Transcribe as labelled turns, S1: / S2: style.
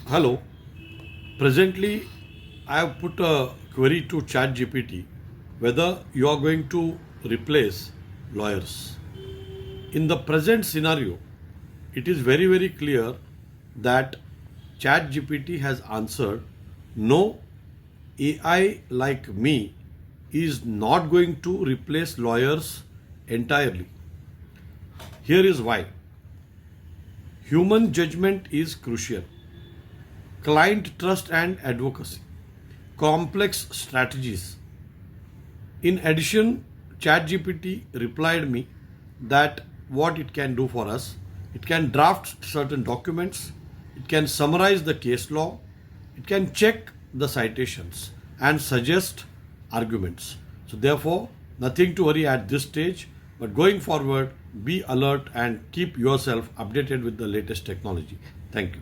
S1: Hello. Presently, I have put a query to ChatGPT whether you are going to replace lawyers. In the present scenario, it is very, very clear that ChatGPT has answered no, AI like me is not going to replace lawyers entirely. Here is why. Human judgment is crucial. Client trust and advocacy, complex strategies. In addition, ChatGPT replied me that what it can do for us, it can draft certain documents, it can summarize the case law, it can check the citations and suggest arguments. So therefore, nothing to worry at this stage, but going forward, be alert and keep yourself updated with the latest technology. Thank you.